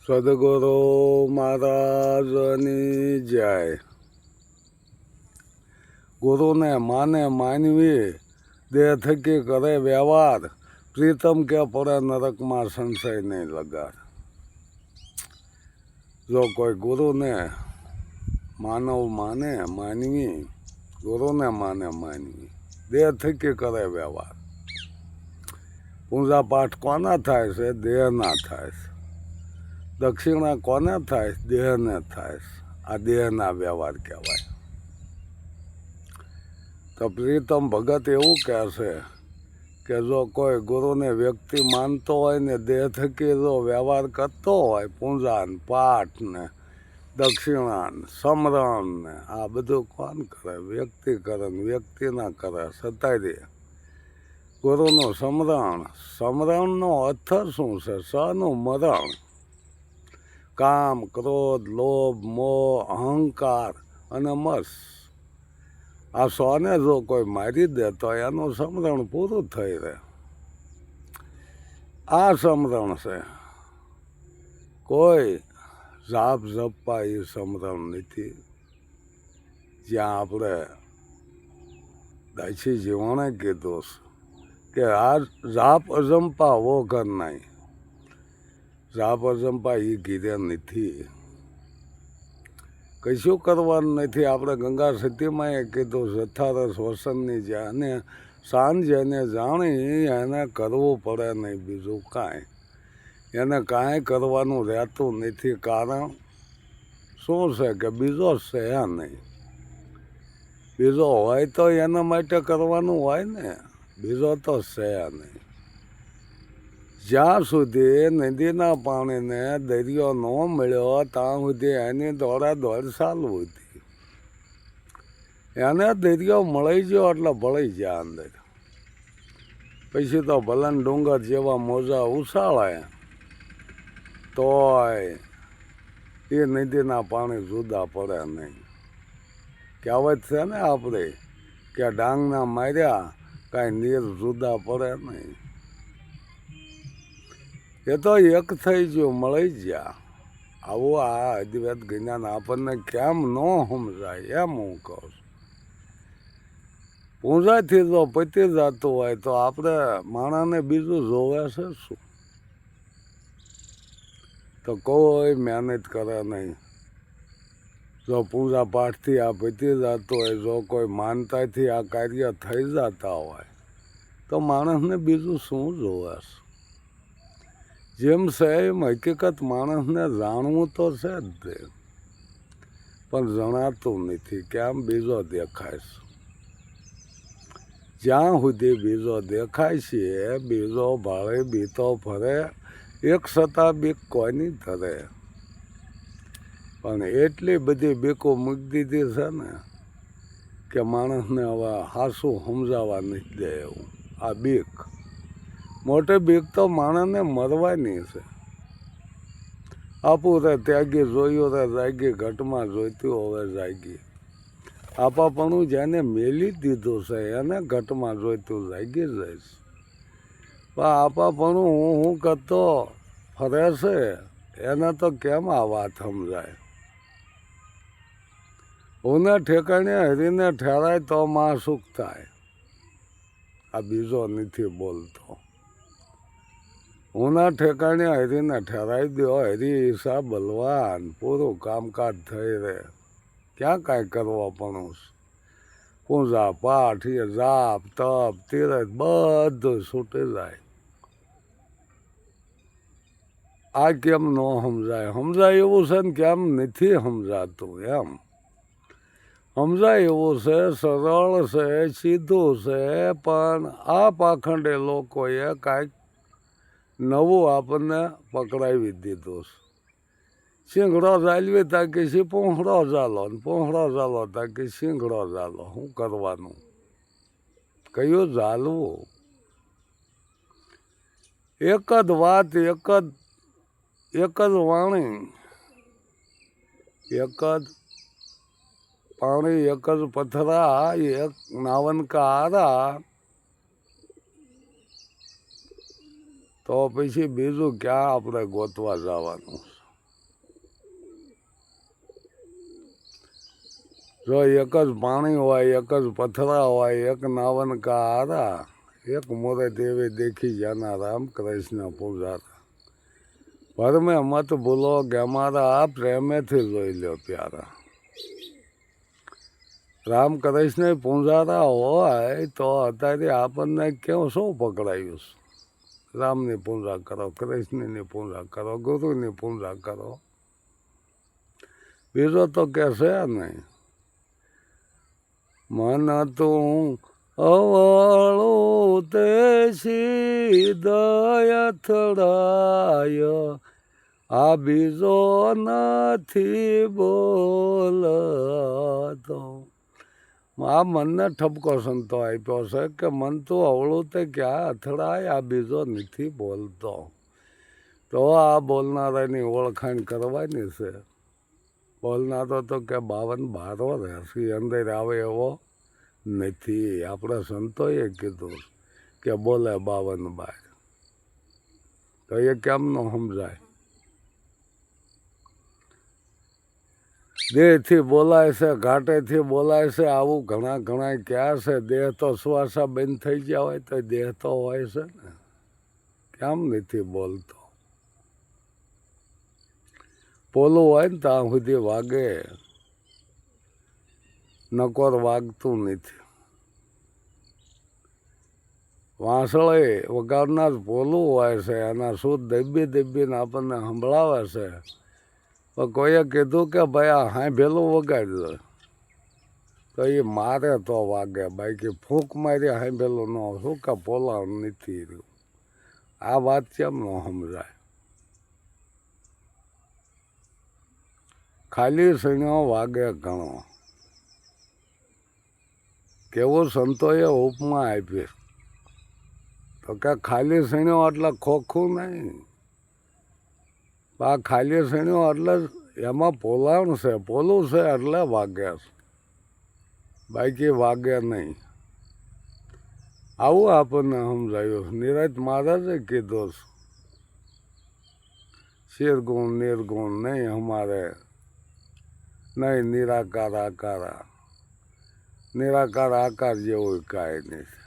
સદગુરુ મહારાજની જય. ગુરુને માને માનવી, દેહ થકી કરે વ્યવહાર, પ્રીતમ કે પડે નરકમાં સંશય નહીં લગાડ. જો કોઈ ગુરુને માનવ માને માનવી, ગુરુને માને માનવી, દેહ થકી કરે વ્યવહાર. પૂજા પાઠ કોના થાય છે? દેહના થાય છે. દક્ષિણા કોને થાય? દેહને થાય. આ દેહના વ્યવહાર કહેવાય. તો પ્રીતમ ભગત એવું કહેશે કે જો કોઈ ગુરુને વ્યક્તિ માનતો હોય ને દેહ થકી જો વ્યવહાર કરતો હોય, પૂજા ને પાઠ ને દક્ષિણા ને સમરણ ને આ બધું કોણ કરે? વ્યક્તિ કરે ને વ્યક્તિ ના કરે સતાય. ગુરુનું સમરણ, સમરણનો અર્થ શું છે? સનું મરણ. કામ, ક્રોધ, લોભ, મોહ, અહંકાર અને મસ. આ સોને જો કોઈ મારી દે તો એનું સમરણ પૂરું થઈ રહે. આ સમરણ છે. કોઈ જાપ જપવા એ સમરણ નથી. જ્યાં આપણે દાસી જીવણે કીધું કે આ જાપ અજંપા વો ઘર નહીં. જાપ અજંપા એ કીધે નથી. કશું કરવાનું નથી. આપણે ગંગા સતીમાં એ કીધું જથારસ વસનની જ્યાં સાંજ એને જાણી એને કરવું પડે નહીં બીજું કાંઈ. એને કાંઈ કરવાનું રહેતું નથી. કારણ શું છે કે બીજો છે નહીં. બીજો હોય તો એના માટે કરવાનું હોય ને, બીજો તો છે નહીં. જ્યાં સુધી નદીના પાણીને દરિયો ન મળ્યો ત્યાં સુધી એની દોડા દોડ ચાલુ હતી. એને દરિયો મળી ગયો એટલે ભળી ગયા અંદર. પછી તો ભલન ડુંગર જેવા મોજા ઉછાળાય તોય એ નદીના પાણી જુદા પડે નહીં. કહેવત છે ને આપણે કે ડાંગના માર્યા કાંઈ નીર જુદા પડે નહીં. એ તો એક થઈ ગયું, મળી ગયા. આવું આ અદ્વૈત જ્ઞાન આપણને કેમ ન સમજાય એમ હું કહું છું. પૂજાથી જો પતી જતું હોય તો આપણે માણસને બીજું જોવે છે શું? તો કોઈ મહેનત કરે નહીં. જો પૂજા પાઠથી આ પતી જતું હોય, જો કોઈ માનતાથી આ કાર્ય થઈ જતા હોય તો માણસને બીજું શું જોવે છે? જેમ છે એમ હકીકત માણસને જાણવું તો છે જ તે, પણ જણાતું નથી. કેમ? બીજો દેખાય છે. જ્યાં સુધી બીજો દેખાય છે, બીજો ભાળે બીતો ફરે, એક સતા બીક કોઈની ધરે. પણ એટલી બધી બીકો મૂકી દીધી છે ને કે માણસને હવે હાસું સમજાવવા નથી દે એવું. આ બીક, મોટી બીક તો માણસને મરવાની છે. આપું રે ત્યાગી જોયું રે જાગી, ઘટમાં જોઈતું હવે જાગી. આપાપણું જેને મેલી દીધું છે એને ઘટમાં જોઈતું જાગી જઈશ. પણ આપાપણું હું કરતો ફરે છે એને તો કેમ આ વાત સમજાય? હુંને ઠેકાણે હરીને ઠેરાય તો માં સુખ થાય. આ બીજો નથી બોલતો. હુંના ઠેકાણે હરીને ઠેરાઈ દો, હરી હિસાબ બલવાન, પૂરું કામકાજ થઈ રહે. ક્યાં કાંઈ કરવા પણ પૂજા પાઠ એ જાપ તપ તીરથ બધું છૂટી જાય. આ કેમ ન સમજાય? સમજાય એવું છે ને કેમ નથી સમજાતું એમ. સમજાય એવું છે, સરળ છે, સીધું છે, પણ આ પાખંડે લોકોએ કાંઈક નવું આપણને પકડાવી દીધું છે. સિંગડો ઝાલવી તાકી સી પૂંખડો ઝાલો, ને પૂંખડો ઝાલો તાકી સિંગડો ઝાલો. શું કરવાનું? કયું ઝાલવું? એક જ વાત, એક જ વાણી, એક જ પાણી, એક જ પથરા, એક નાવનકા આરા. તો પછી બીજું ક્યાં આપણે ગોતવા જવાનું? જો એક જ પાણી હોય, એક જ પથરા હોય, એક નાવન કા આરા, એક મોરે દેવે દેખી જાના રામ કૃષ્ણ પૂજારા. પર મેં મત ભૂલો કે અમારા પ્રેમેથી જોઈ લો પ્યારા. રામ કૃષ્ણ પૂંજારા હોય તો અત્યારે આપણને કેવું શું પકડાયું છે? રામની પૂજા કરો, કૃષ્ણની પૂજા કરો, ગુરુની પૂજા કરો, બીજો તો કે છે નહીં. મન તું અવળું તે સીધય અથડાય, આ બીજો નથી બોલતો. આ મનને ઠપકો સંતો આપ્યો છે કે મન તું અવળું તે ક્યાં અથડાય, આ બીજો નથી બોલતો. તો આ બોલનારાની ઓળખાણ કરવાની છે. બોલનારો તો કે 52 બારો રહેશે, અંદર આવે એવો નથી. આપણા સંતોએ કીધું કે બોલે 52 બાર. તો એ કેમ ન સમજાય? દેહથી બોલાય છે, ઘાટેથી બોલાય છે, આવું ઘણા ઘણા ક્યાં છે. દેહ તો શ્વાસા બંધ થઈ ગયા હોય તો દેહ તો હોય છે ને, કેમ નથી બોલતો? પોલું હોય ને ત્યાં સુધી વાગે, નકોર વાગતું નથી. વાંસળે વગાડનાર પોલું હોય છે, એના શુદ્ધ દબી દબીને આપણને સંભળાવે છે. તો કોઈએ કીધું કે ભાઈ આ હાંભેલું વગાડજો, તો એ મારે તો વાગે, બાકી ફૂંક મારી હાંભેલું ન. શું કે પોલા નથી રહ્યું? આ વાત કેમ ન સમજાય? ખાલી સણ્યો વાગે ઘણો, કેવું સંતોએ ઉપમા આપી. તો કે ખાલી સણ્યો એટલે ખોખું નહીં. આ ખાલી સણ્યો એટલે એમાં પોલાણ છે, પોલું છે એટલે વાગે, બાકી વાગે નહીં. આવું આપણને સમજાયું. નિરજ મહારાજે કીધું, શિરગુણ નિર્ગુણ નહીં અમારે, નહીં નિરાકાર આકારા. નિરાકાર આકાર જેવું કાંઈ નથી,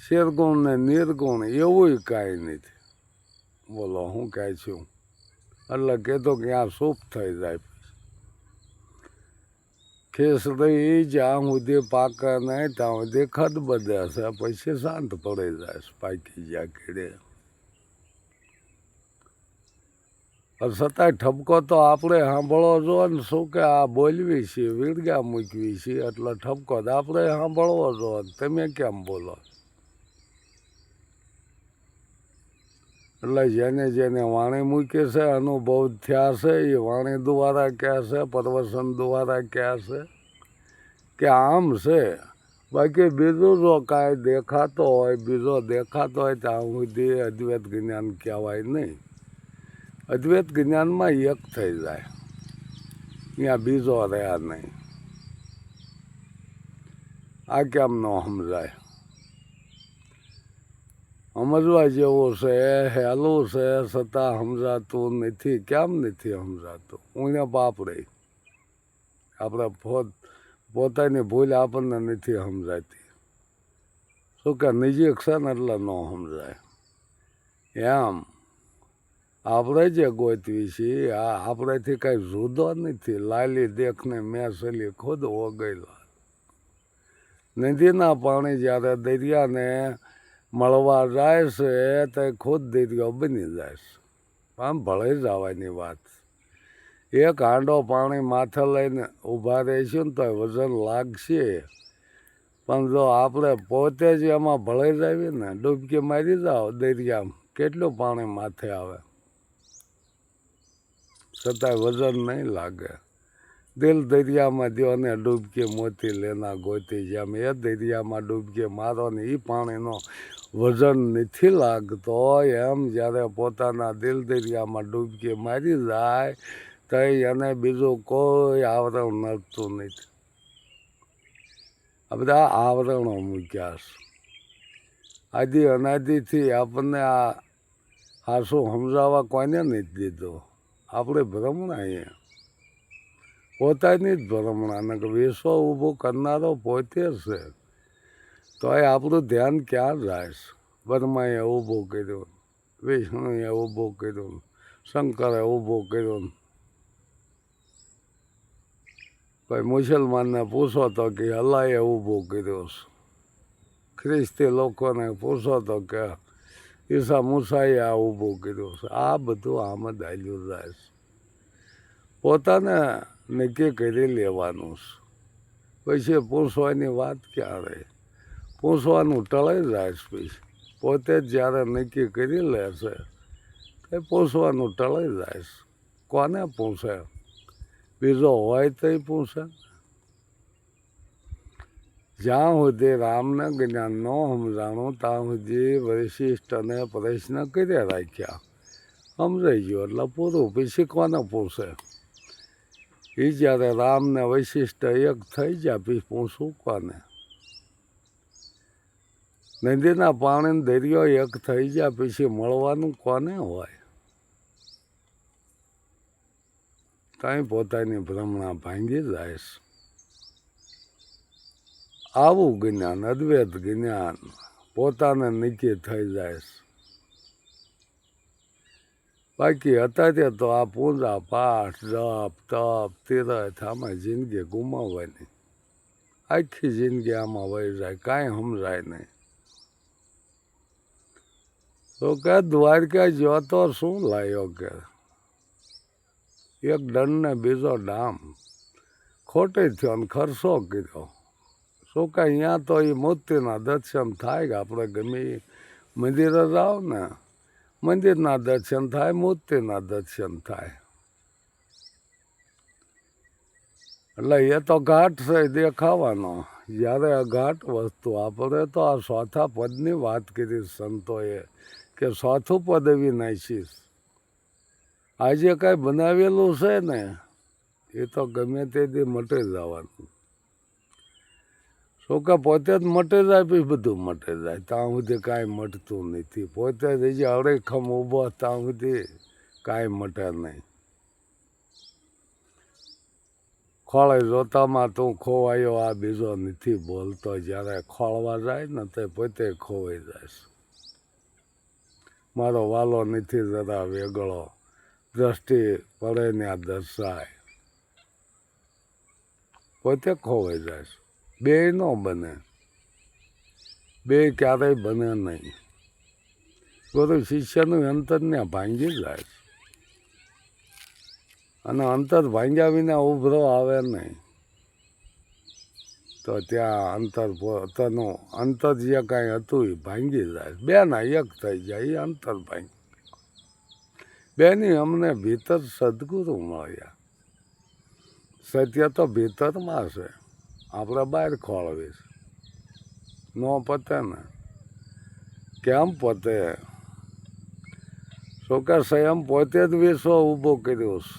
શિરગુણ ને નિર્ગુણ એવું કાંઈ નથી. બોલો હું કહે છું? એટલે કીધું કે આ સુપ થઈ જાય. ખીસડી જ્યાં સુધી પાકે નહીં ત્યાં સુધી ખદ બધે છે, પછી શાંત પડી જાય પાકી જ્યાં કીડે. છતાંય ઠપકો તો આપણે સાંભળવો જો ને. શું કે આ બોલવી છીએ, વીડગા મૂકવી છીએ, એટલે ઠપકો તો આપણે સાંભળવો જો. તમે કેમ બોલો? એટલે જેને જેને વાણી મૂકી છે, અનુભવ થયા છે, એ વાણી દ્વારા કહે છે, પ્રવચન દ્વારા કહે છે કે આમ છે. બાકી બીજું જો કાંઈ દેખાતો હોય, બીજો દેખાતો હોય ત્યાં સુધી અદ્વૈત જ્ઞાન કહેવાય નહીં. અદ્વૈત જ્ઞાનમાં એક થઈ જાય, ત્યાં બીજો રહ્યા નહીં. આ કેમ ન સમજાય? સમજવા જેવું છે, હેલું છે, છતાં સમજાતું નથી. કેમ નથી સમજાતું? ઊને બાપડે આપણે પોતાની ભૂલ આપણને નથી સમજાતી. શું કે નજીક છે ને એટલે ન સમજાય. એમ આપણે જે ગોતવી છીએ આ આપણેથી કાંઈ જુદો નથી. લાલી દેખને મેં સલી ખુદ હો ગયેલા. નદીના પાણી જ્યારે દરિયાને મળવા જાય છે તો ખુદ દરિયો બની જાય છે. આમ ભળી જવાની વાત. એક હાંડો પાણી માથે લઈને ઊભા રહીશું ને તો વજન લાગશે, પણ જો આપણે પોતે જ એમાં ભળી જાવી ને, ડૂબકી મારી જાઓ દરિયામાં, કેટલું પાણી માથે આવે, છતાંય વજન નહીં લાગે. દિલ દરિયામાં દો ને ડૂબકી મોતી લેના ગોતી, જેમ એ દરિયામાં ડૂબકી મારો ને એ પાણીનો વજન નથી લાગતો, એમ જ્યારે પોતાના દિલ દરિયામાં ડૂબકી મારી જાય તો એને બીજું કોઈ આવરણ નડતું નથી. આ બધા આવરણો મૂક્યા છે. આદિ અનાદિથી આપણને આ હાસું સમજાવવા કોઈને નથી દીધું. આપણે ભ્રમણા અહીંયા પોતાની જ ભ્રમણા ને વિશ્વ ઊભું કરનારો પોતે છે. તો એ આપણું ધ્યાન ક્યાં જાય છે? બ્રહ્માએ ઊભું કર્યું, વિષ્ણુએ ઊભું કર્યું, શંકરે ઊભું કર્યું. કોઈ મુસલમાનને પૂછો તો કે અલ્લાહે ઊભું કર્યું છે. ખ્રિસ્તી લોકોને પૂછો તો કે ઈસા મૂસાએ આ ઊભું કર્યું છે. આ બધું આમ જ હાલ્યું જાય છે. પોતાને નક્કી કરી લેવાનું છે. પછી પૂછવાની વાત ક્યાં રહે? પૂછવાનું ટળાઈ જાય છે. પછી પોતે જ જ્યારે નક્કી કરી લે છે તે પૂછવાનું ટળાઈ જાય છે. કોને પૂછે? બીજો હોય તો પૂછે. જ્યાં સુધી રામને જ્ઞાન ન સમજાણું ત્યાં સુધી વૈશિષ્ટને પ્રશ્ન કરી રાખ્યા. સમજાઈ ગયો એટલે પૂરું. પછી કોને પૂછે? એ જ્યારે રામને વૈશિષ્ટ એક થઈ ગયા પછી પૂછવું કોને? નદીના પાણીને દરિયો એક થઈ ગયા પછી મળવાનું કોને હોય? ત્યાં પોતાની ભ્રમણા ભાંગી જાય છે. આવું જ્ઞાન, અદ્વૈત જ્ઞાન પોતાને નક્કી થઈ જાય છે. બાકી અત્યારે તો આ પૂજા પાઠ જપ તપ તીરથ આમાં જિંદગી ગુમાવવાની. આખી જિંદગી આમાં વહી જાય, કાંઈ સમજાય નહીં. તો કે દ્વારકા ગયો તો શું લાયો? કે એક દંડ ને બીજો ડામ. ખોટી થયો ને ખર્ચો કર્યો. શું કે અહીંયા તો એ મૂર્તિના દર્શન થાય કે આપણે ગમે મંદિરે જાઓ ને, મંદિરના દર્શન થાય, મૂર્તિના દર્શન થાય. એટલે એ તો ઘાટ છે દેખાવાનો. જ્યારે આ ઘાટ વસ્તુ આપણે તો આ ચોથા પદની વાત કરી સંતોએ કે ચોથું પદ અવિનાશી. આજે કાંઈ બનાવેલું છે ને એ તો ગમે તે દી મટી જવાનું. શું કે પોતે જ મટી જાય પછી બધું મટી જાય. ત્યાં સુધી કાંઈ મટતું નથી. પોતે જ હજી અડેખમ ઊભો ત્યાં સુધી કાંઈ મટે નહીં. ખોળે જોતામાં તું ખોવાયો આ બીજો નથી બોલતો. જ્યારે ખોળવા જાય ને તે પોતે ખોવાઈ જાય. મારો વાલો નથી જરા વેગળો, દ્રષ્ટિ પડે ને આ દર્શાય. પોતે ખોવાઈ જાય. બે ન બને, બે ક્યારેય બને નહીં. ગુરુ શિષ્યનું અંતર ને ભાંગી જાય. અને અંતર ભાંગ્યા વિના ઉભરો આવે નહીં. તો ત્યાં અંતર પોતાનું અંતર જે કાંઈ હતું એ ભાંગી જાય. બે ના એક થઈ જાય એ અંતર ભાંગી. બેની અમને ભીતર સદગુરુ મળ્યા. સત્ય તો ભીતરમાં છે, આપણે બહાર ખોળવીશ. ન પતે ને કેમ પતે? શું કે સ્વયં પોતે જ વિશ્વ ઊભું કર્યું છે.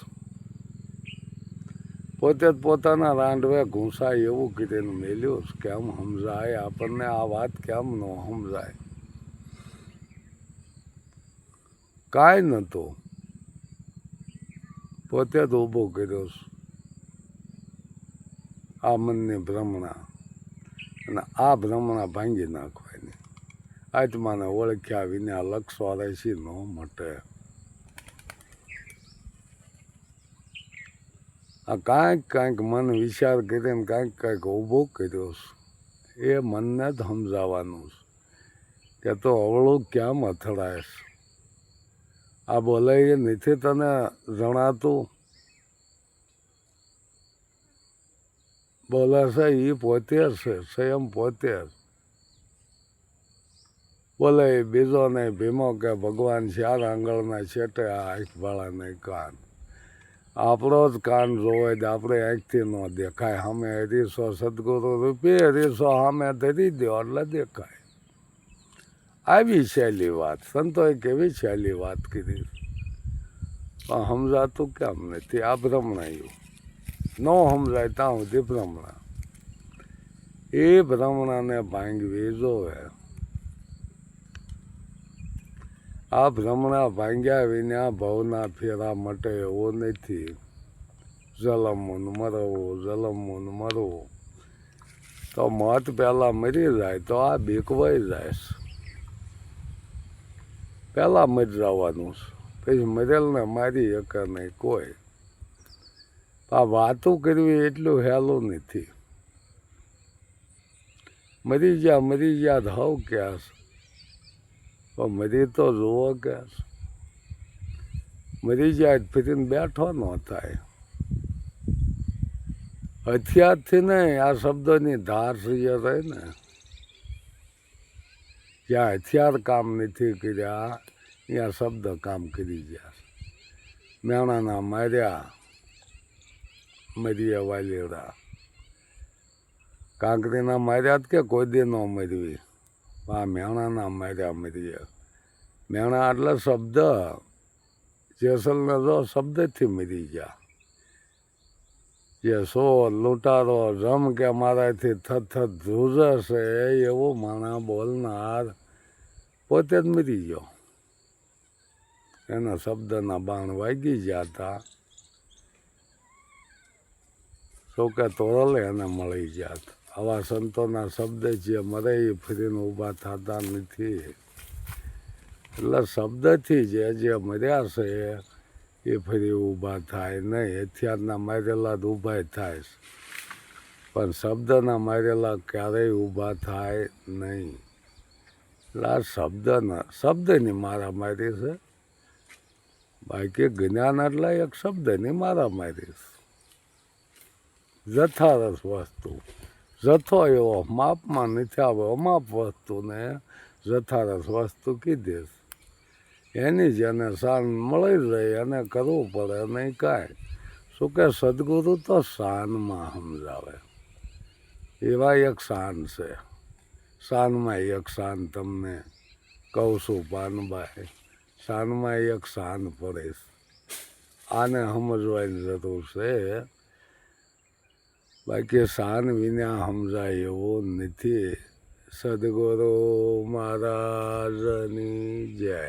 પોતે જ પોતાના રાંડવે ઘૂંસાય એવું કરીને મેલ્યું છે. કેમ સમજાય આપણને આ વાત? કેમ ન સમજાય? કાંઈ નહોતું, પોતે જ ઊભું કર્યું છે આ મનની ભ્રમણા. અને આ ભ્રમણા ભાંગી નાખવાની. આત્માને ઓળખ્યા વિના 184 ન મટે. આ કાંઈક મન વિચાર કરીને કાંઈક ઊભું કર્યું છે. એ મનને જ સમજાવવાનું છે કે તો અવળું કેમ અથડાય છે? આ બોલે એ નથી તને જણાતું? બોલે છે એ પોતે છે, સ્વયં પોતે જ બોલે. બીજો નહીં ભીમો કે ભગવાન 4 આંગળના છેટે આ આંખવાળા નહીં કાન. આપણો જ કાન જોવે જ આપણે આંખથી ન દેખાય. સામે રીસો સદગુરુ રૂપી રીસો સામે ધરી દો એટલે દેખાય. આવી સહેલી વાત સંતોએ કેવી સહેલી વાત કરી, પણ સમજાતું કેમ નથી? આ ભ્રમણાયું ન સમજાય ત્યાં સુધી ભ્રમણા. એ ભ્રમણાને ભાંગવી જોવે. આ ભ્રમણા ભાંગ્યા વિના ભવના ફેરા મટે એવો નથી. જલમવું ને મરવું, જલમવું ને મરવું. તો મત પહેલાં મરી જાય તો આ બીક વહી જાય છે. પહેલાં મરી જવાનું છે, પછી મરેલને મારી શકે નહીં કોઈ. આ વાતું કરવી એટલું હેલું નથી. મરી ગયા હવ ક્યાં છે, પણ મરી તો જુઓ ક્યાં છે. મરી જાય ફરીને બેઠો ન થાય. હથિયારથી નહીં, આ શબ્દોની ધાર જે રહી ને, જ્યાં હથિયાર કામ નથી કર્યા ત્યાં શબ્દ કામ કરી ગયા. મેણાના માર્યા મરીએ વાલીડા, કાંકરીના માર્યા કે કોઈ દી ન મરવી, આ મેણાના માર્યા મરીએ. મેણા એટલે શબ્દ, જેસલને જો શબ્દથી મરી ગયા. જે સો લૂંટારો જમ કે મારાથી થત ધ્રુજે છે એવું માણા બોલનાર પોતે જ મરી ગયો. એના શબ્દના બાણ વાગી ગયા હતા. શું કે તોરલે એને મળી ગયા હતા. આવા સંતોના શબ્દ જે મરે એ ફરીને ઊભા થતા નથી. એટલે શબ્દથી જે મર્યા છે એ ફરી ઊભા થાય નહીં. હથિયારના મારેલા જ ઊભા થાય છે, પણ શબ્દના મારેલા ક્યારેય ઊભા થાય નહીં. એટલે આ શબ્દની મારામારી છે. બાકી જ્ઞાન એટલે એક શબ્દની મારામારી છે. જથારસ વસ્તુ, જથ્થો એવો માપમાં નથી આવ્યો. માપ વસ્તુને જથારસ વસ્તુ કીધી. એની જેને શાન મળી જાય એને કરવું પડે નહીં કાંઈ. શું કે સદગુરુ તો શાનમાં સમજાવે. એવા એક શાન છે. શાનમાં એક શાન તમને કહું છું પાનભાઈ, શાનમાં એક શાન પડે. આને સમજવાની જરૂર છે. બાકી શાન વિના સમજાય એવું નથી. સદગુરુ મહારાજની જય.